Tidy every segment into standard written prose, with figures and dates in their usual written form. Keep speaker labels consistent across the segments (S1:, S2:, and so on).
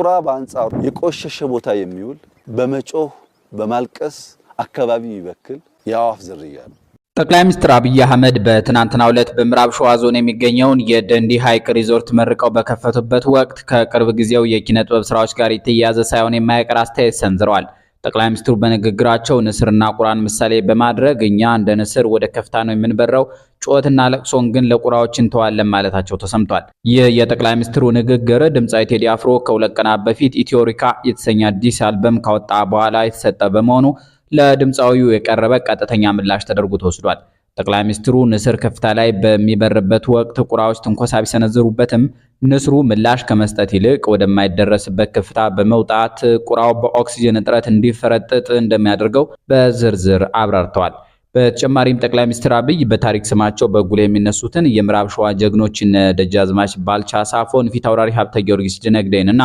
S1: ቁራ በአንጻሩ የቆሸሸ ቦታ የሚውል በመጮህ በማልቀስ አካባቢ ይበክል የአዋፍ ዝርያ ነው።
S2: ጠቅላይ ሚኒስትር አብይ አህመድ በትናንትናው ዕለት በምዕራብ ሸዋ ዞን የሚገኘውን የደንዲ ሐይቅ ሪዞርት መርቀው በከፈቱበት ወቅት ከቅርብ ጊዜው የኪነ ጥበብ ስራዎች ጋር የተያያዘ ሳይሆን የማይቀር አስተያየት ሰንዝረዋል። ጠቅላይ ሚኒስትሩ በንግግራቸው ንስርና ቁራን ምሳሌ በማድረግ እኛ እንደ ንስር ወደ ከፍታ ነው የምንበረው፣ ጩኸትና ለቅሶን ግን ለቁራዎች እንተዋለን ማለታቸው ተሰምቷል። ይህ የጠቅላይ ሚኒስትሩ ንግግር ድምጻዊ ቴዲ አፍሮ ከሁለት ቀናት በፊት ኢትዮሪካ የተሰኘ አዲስ አልበም ካወጣ በኋላ የተሰጠ በመሆኑ ለድምጻዊው የቀረበ ቀጥተኛ ምላሽ ተደርጎ ተወስዷል። ጠቅላይ ሚኒስትሩ ንስር ከፍታ ላይ በሚበርበት ወቅት ቁራዎች ትንኮሳ ቢሰነዝሩበትም ንስሩ ምላሽ ከመስጠት ይልቅ ወደማይደረስበት ከፍታ በመውጣት ቁራው በኦክሲጅን እጥረት እንዲፈረጥጥ እንደሚያደርገው በዝርዝር አብራርተዋል። በተጨማሪም ጠቅላይ ሚኒስትር አብይ በታሪክ ስማቸው በጉል የሚነሱትን የምዕራብ ሸዋ ጀግኖችን ደጃዝማች ባልቻ ሳፎን፣ ፊታውራሪ ሀብተ ጊዮርጊስ ድነግዴንና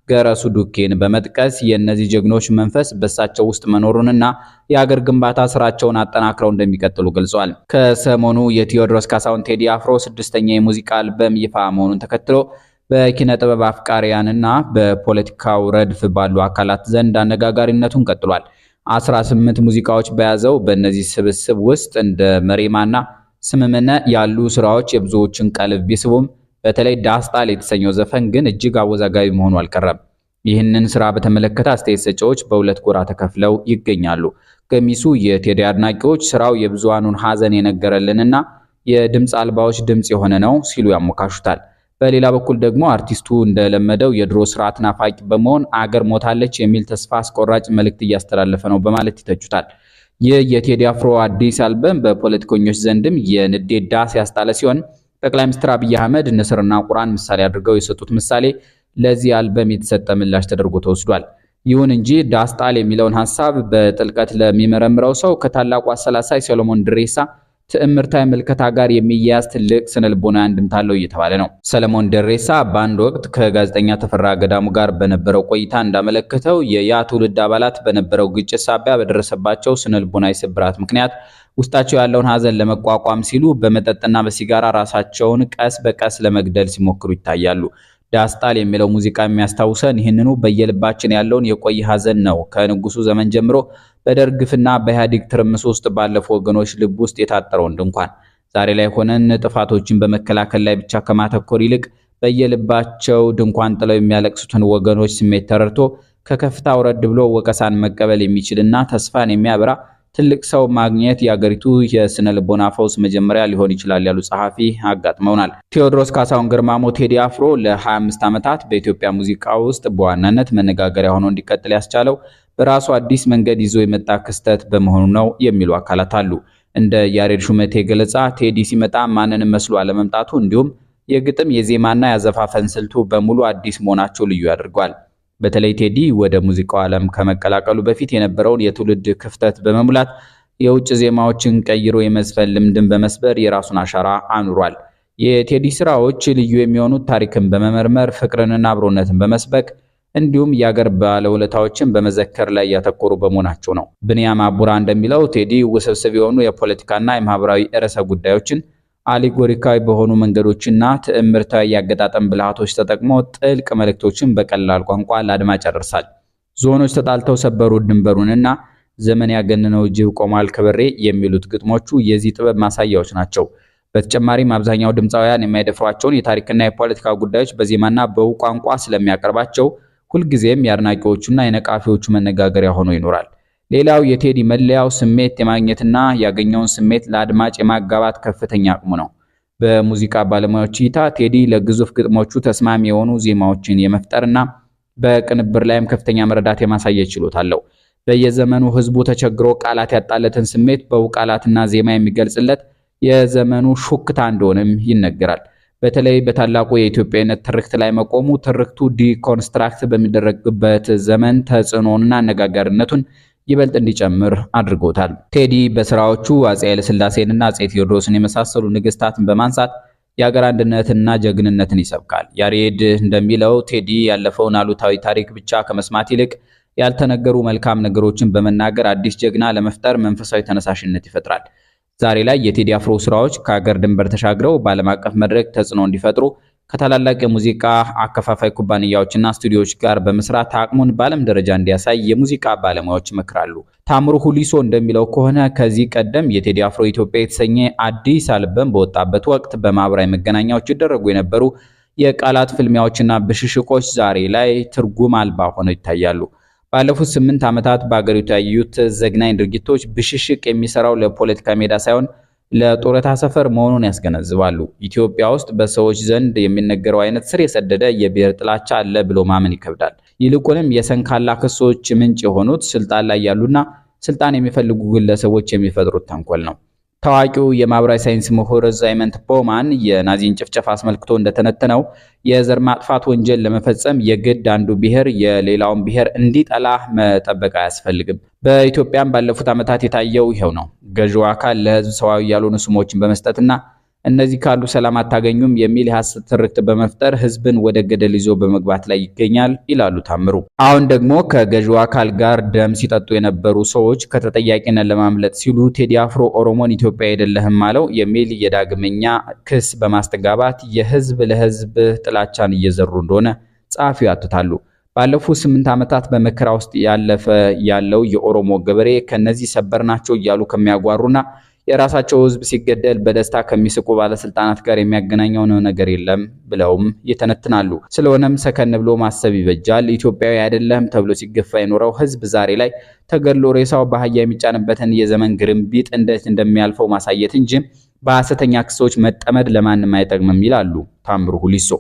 S2: ገረሱ ዱኬን በመጥቀስ የእነዚህ ጀግኖች መንፈስ በሳቸው ውስጥ መኖሩንና የሀገር ግንባታ ስራቸውን አጠናክረው እንደሚቀጥሉ ገልጸዋል። ከሰሞኑ የቴዎድሮስ ካሳሁን ቴዲ አፍሮ 6ኛ የሙዚቃ አልበም ይፋ መሆኑን ተከትሎ በኪነ ጥበብ አፍቃሪያንና በፖለቲካው ረድፍ ባሉ አካላት ዘንድ አነጋጋሪነቱን ቀጥሏል። 18 ሙዚቃዎች በያዘው በእነዚህ ስብስብ ውስጥ እንደ መሬማና ስምምነ ያሉ ስራዎች የብዙዎችን ቀልብ ቢስቡም በተለይ ዳስጣል የተሰኘው ዘፈን ግን እጅግ አወዛጋቢ መሆኑ አልቀረም። ይህንን ስራ በተመለከተ አስተያየት ሰጪዎች በሁለት ጎራ ተከፍለው ይገኛሉ። ገሚሱ የቴዲ አድናቂዎች ስራው የብዙሃኑን ሐዘን የነገረልንና የድምጽ አልባዎች ድምጽ የሆነ ነው ሲሉ ያሞካሹታል። በሌላ በኩል ደግሞ አርቲስቱ እንደለመደው የድሮ ስርዓት ናፋቂ በመሆን አገር ሞታለች የሚል ተስፋ አስቆራጭ መልእክት እያስተላለፈ ነው በማለት ይተቹታል። ይህ የቴዲ አፍሮ አዲስ አልበም በፖለቲከኞች ዘንድም የንዴት ዳስ ያስጣለ ሲሆን ጠቅላይ ሚኒስትር አብይ አህመድ ንስርና ቁራን ምሳሌ አድርገው የሰጡት ምሳሌ ለዚህ አልበም የተሰጠ ምላሽ ተደርጎ ተወስዷል። ይሁን እንጂ ዳስጣል የሚለውን ሐሳብ በጥልቀት ለሚመረምረው ሰው ከታላቁ አሰላሳይ ሰለሞን ድሬሳ ትዕምርታዊ ምልከታ ጋር የሚያያዝ ትልቅ ስነልቦናዊ አንድምታ አለው እየተባለ ነው። ሰለሞን ድሬሳ በአንድ ወቅት ከጋዜጠኛ ተፈራ ገዳሙ ጋር በነበረው ቆይታ እንዳመለከተው የያ ትውልድ አባላት በነበረው ግጭት ሳቢያ በደረሰባቸው ስነልቦናዊ ስብራት ምክንያት ውስጣቸው ያለውን ሐዘን ለመቋቋም ሲሉ በመጠጥና በሲጋራ ራሳቸውን ቀስ በቀስ ለመግደል ሲሞክሩ ይታያሉ። ዳስጣል የሚለው ሙዚቃ የሚያስታውሰን ይህንኑ በየልባችን ያለውን የቆየ ሐዘን ነው። ከንጉሱ ዘመን ጀምሮ በደርግፍና በኢህአዴግ ትርምስ ውስጥ ባለፉ ወገኖች ልብ ውስጥ የታጠረውን ድንኳን ዛሬ ላይ ሆነን ጥፋቶችን በመከላከል ላይ ብቻ ከማተኮር ይልቅ በየልባቸው ድንኳን ጥለው የሚያለቅሱትን ወገኖች ስሜት ተረድቶ ከከፍታ ወረድ ብሎ ወቀሳን መቀበል የሚችልና ተስፋን የሚያበራ ትልቅ ሰው ማግኘት የአገሪቱ የስነ ልቦና ፈውስ መጀመሪያ ሊሆን ይችላል ያሉ ጸሐፊ አጋጥመውናል። ቴዎድሮስ ካሳሁን ግርማሞ ቴዲ አፍሮ ለ25 ዓመታት በኢትዮጵያ ሙዚቃ ውስጥ በዋናነት መነጋገሪያ ሆኖ እንዲቀጥል ያስቻለው በራሱ አዲስ መንገድ ይዞ የመጣ ክስተት በመሆኑ ነው የሚሉ አካላት አሉ። እንደ ያሬድ ሹመቴ ገለጻ ቴዲ ሲመጣ ማንንም መስሎ አለመምጣቱ እንዲሁም የግጥም የዜማና ያዘፋፈን ስልቱ በሙሉ አዲስ መሆናቸው ልዩ ያደርገዋል። በተለይ ቴዲ ወደ ሙዚቃው ዓለም ከመቀላቀሉ በፊት የነበረውን የትውልድ ክፍተት በመሙላት የውጭ ዜማዎችን ቀይሮ የመዝፈን ልምድን በመስበር የራሱን አሻራ አኑሯል። የቴዲ ስራዎች ልዩ የሚሆኑት ታሪክን በመመርመር ፍቅርንና አብሮነትን በመስበክ እንዲሁም የአገር ባለውለታዎችን በመዘከር ላይ ያተኮሩ በመሆናቸው ነው። ብንያም አቡራ እንደሚለው ቴዲ ውስብስብ የሆኑ የፖለቲካና የማህበራዊ ርዕሰ ጉዳዮችን አሊጎሪካዊ በሆኑ መንገዶችና ትዕምርታዊ ያገጣጠም ብልሃቶች ተጠቅሞ ጥልቅ መልእክቶችን በቀላል ቋንቋ ለአድማጭ ያደርሳል። ዞኖች ተጣልተው ሰበሩ ድንበሩንና ዘመን ያገነነው ጅብ ቆሟል ከበሬ የሚሉት ግጥሞቹ የዚህ ጥበብ ማሳያዎች ናቸው። በተጨማሪም አብዛኛው ድምፃውያን የማይደፍሯቸውን የታሪክና የፖለቲካ ጉዳዮች በዜማና በውብ ቋንቋ ስለሚያቀርባቸው ሁልጊዜም የአድናቂዎቹና የነቃፊዎቹ መነጋገሪያ ሆኖ ይኖራል። ሌላው የቴዲ መለያው ስሜት የማግኘትና ያገኘውን ስሜት ለአድማጭ የማጋባት ከፍተኛ አቅሙ ነው። በሙዚቃ ባለሙያዎች እይታ ቴዲ ለግዙፍ ግጥሞቹ ተስማሚ የሆኑ ዜማዎችን የመፍጠርና በቅንብር ላይም ከፍተኛ መረዳት የማሳየት ችሎታ አለው። በየዘመኑ ህዝቡ ተቸግሮ ቃላት ያጣለትን ስሜት በውቃላትና ዜማ የሚገልጽለት የዘመኑ ሹክታ እንደሆነም ይነገራል። በተለይ በታላቁ የኢትዮጵያዊነት ትርክት ላይ መቆሙ ትርክቱ ዲኮንስትራክት በሚደረግበት ዘመን ተጽዕኖና አነጋጋሪነቱን ይበልጥ እንዲጨምር አድርጎታል። ቴዲ በስራዎቹ አፄ ኃይለ ሥላሴንና አፄ ቴዎድሮስን የመሳሰሉ ንግስታትን በማንሳት የሀገር አንድነትና ጀግንነትን ይሰብካል። ያሬድ እንደሚለው ቴዲ ያለፈውን አሉታዊ ታሪክ ብቻ ከመስማት ይልቅ ያልተነገሩ መልካም ነገሮችን በመናገር አዲስ ጀግና ለመፍጠር መንፈሳዊ ተነሳሽነት ይፈጥራል። ዛሬ ላይ የቴዲ አፍሮ ስራዎች ከሀገር ድንበር ተሻግረው በዓለም አቀፍ መድረክ ተጽዕኖ እንዲፈጥሩ ከታላላቅ የሙዚቃ አከፋፋይ ኩባንያዎችና ስቱዲዮዎች ጋር በመስራት አቅሙን በዓለም ደረጃ እንዲያሳይ የሙዚቃ ባለሙያዎች ይመክራሉ። ታምሩ ሁሊሶ እንደሚለው ከሆነ ከዚህ ቀደም የቴዲ አፍሮ ኢትዮጵያ የተሰኘ አዲስ አልበም በወጣበት ወቅት በማህበራዊ መገናኛዎች ይደረጉ የነበሩ የቃላት ፍልሚያዎችና ብሽሽቆች ዛሬ ላይ ትርጉም አልባ ሆነው ይታያሉ። ባለፉት 8 ዓመታት በአገሪቱ ያዩት ዘግናኝ ድርጊቶች ብሽሽቅ የሚሰራው ለፖለቲካ ሜዳ ሳይሆን ለጦረታ ሰፈር መሆኑን ያስገነዝባሉ። ኢትዮጵያ ውስጥ በሰዎች ዘንድ የሚነገረው አይነት ስር የሰደደ የብሔር ጥላቻ አለ ብሎ ማመን ይከብዳል። ይልቁንም የሰንካላ ክሶች ምንጭ የሆኑት ስልጣን ላይ ያሉና ስልጣን የሚፈልጉ ግለሰቦች የሚፈጥሩት ተንኮል ነው። ታዋቂው የማህበራዊ ሳይንስ ምሁር ዛይመንት ቦማን የናዚን ጭፍጨፋ አስመልክቶ እንደተነተነው የዘር ማጥፋት ወንጀል ለመፈጸም የግድ አንዱ ብሔር የሌላውን ብሔር እንዲጠላ መጠበቅ አያስፈልግም። በኢትዮጵያም ባለፉት ዓመታት የታየው ይሄው ነው። ገዢው አካል ለህዝብ ሰዋዊ ያልሆኑ ስሞችን በመስጠትና እነዚህ ካሉ ሰላም አታገኙም የሚል የሐሰት ትርክት በመፍጠር ህዝብን ወደ ገደል ይዞ በመግባት ላይ ይገኛል ይላሉ ታምሩ። አሁን ደግሞ ከገዢው አካል ጋር ደም ሲጠጡ የነበሩ ሰዎች ከተጠያቂነት ለማምለጥ ሲሉ ቴዲ አፍሮ ኦሮሞን ኢትዮጵያ አይደለህም አለው የሚል የዳግመኛ ክስ በማስተጋባት የህዝብ ለህዝብ ጥላቻን እየዘሩ እንደሆነ ጸሐፊው ያትታሉ። ባለፉት 8 ዓመታት በመከራ ውስጥ ያለው የኦሮሞ ገበሬ ከነዚህ ሰበርናቸው እያሉ ከሚያጓሩና የራሳቸው ህዝብ ሲገደል በደስታ ከሚስቁ ባለስልጣናት ጋር የሚያገናኘው ነገር የለም ብለውም ይተነትናሉ። ስለሆነም ሰከን ብሎ ማሰብ ይበጃል። ኢትዮጵያዊ አይደለም ተብሎ ሲገፋ የኖረው ህዝብ ዛሬ ላይ ተገድሎ ሬሳው በአህያ የሚጫንበትን የዘመን ግርምቢጥ እንዴት እንደሚያልፈው ማሳየት እንጂ በሐሰተኛ ክሶች መጠመድ ለማንም አይጠቅምም ይላሉ ታምሩ ሁሊሶ።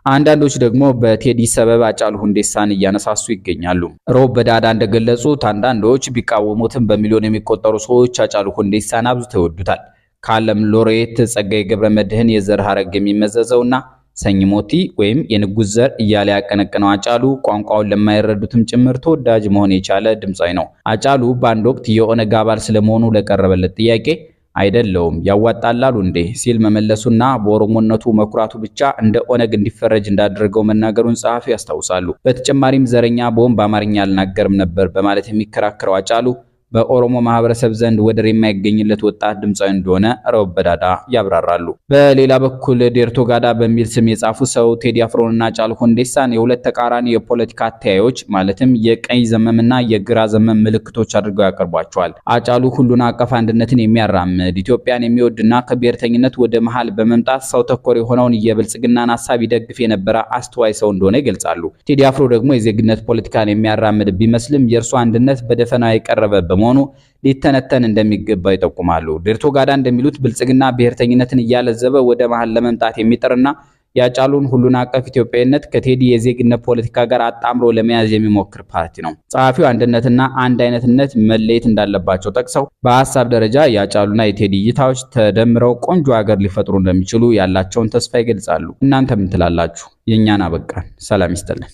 S2: አንዳንዶች ደግሞ በቴዲ ሰበብ ሃጫሉ ሁንዴሳን እያነሳሱ ይገኛሉ። ሮብ በዳዳ እንደገለጹት አንዳንዶች ቢቃወሙትም በሚሊዮን የሚቆጠሩ ሰዎች ሃጫሉ ሁንዴሳን አብዝተው ይወዱታል። ከዓለም ሎሬት ጸጋዬ ገብረመድህን የዘር ሐረግ የሚመዘዘውና ሰኝሞቲ ወይም የንጉስ ዘር እያለ ያቀነቀነው ሃጫሉ ቋንቋውን ለማይረዱትም ጭምር ተወዳጅ መሆን የቻለ ድምጻዊ ነው። ሃጫሉ በአንድ ወቅት የኦነግ አባል ስለመሆኑ ለቀረበለት ጥያቄ አይደለውም ያዋጣላሉ እንዴ ሲል መመለሱና በኦሮሞነቱ መኩራቱ ብቻ እንደ ኦነግ እንዲፈረጅ እንዳደረገው መናገሩን ጸሐፊው ያስታውሳሉ። በተጨማሪም ዘረኛ በወም በአማርኛ አልናገርም ነበር በማለት የሚከራከረው ሃጫሉ በኦሮሞ ማህበረሰብ ዘንድ ወደር የማይገኝለት ወጣት ድምጻዊ እንደሆነ ሮብ በዳዳ ያብራራሉ። በሌላ በኩል ዴርቶ ጋዳ በሚል ስም የጻፉ ሰው ቴዲ አፍሮንና ሃጫሉ ሁንዴሳን የሁለት ተቃራኒ የፖለቲካ አተያዮች ማለትም የቀኝ ዘመምና የግራ ዘመም ምልክቶች አድርገው ያቀርቧቸዋል። ሃጫሉ ሁሉን አቀፍ አንድነትን የሚያራምድ ኢትዮጵያን የሚወድና ከብሔርተኝነት ወደ መሃል በመምጣት ሰው ተኮር የሆነውን የብልጽግናን ሐሳብ ይደግፍ የነበረ አስተዋይ ሰው እንደሆነ ይገልጻሉ። ቴዲ አፍሮ ደግሞ የዜግነት ፖለቲካን የሚያራምድ ቢመስልም የእርሱ አንድነት በደፈና የቀረበ በመሆኑ ሊተነተን እንደሚገባ ይጠቁማሉ። ዴርቶ ጋዳ እንደሚሉት ብልጽግና ብሔርተኝነትን እያለዘበ ወደ መሃል ለመምጣት የሚጥርና የሃጫሉን ሁሉን አቀፍ ኢትዮጵያዊነት ከቴዲ የዜግነት ፖለቲካ ጋር አጣምሮ ለመያዝ የሚሞክር ፓርቲ ነው። ጸሐፊው አንድነትና አንድ አይነትነት መለየት እንዳለባቸው ጠቅሰው በሐሳብ ደረጃ የሃጫሉና የቴዲ እይታዎች ተደምረው ቆንጆ ሀገር ሊፈጥሩ እንደሚችሉ ያላቸውን ተስፋ ይገልጻሉ። እናንተ ምን ትላላችሁ? የኛን አበቃን። ሰላም ይስጥልን።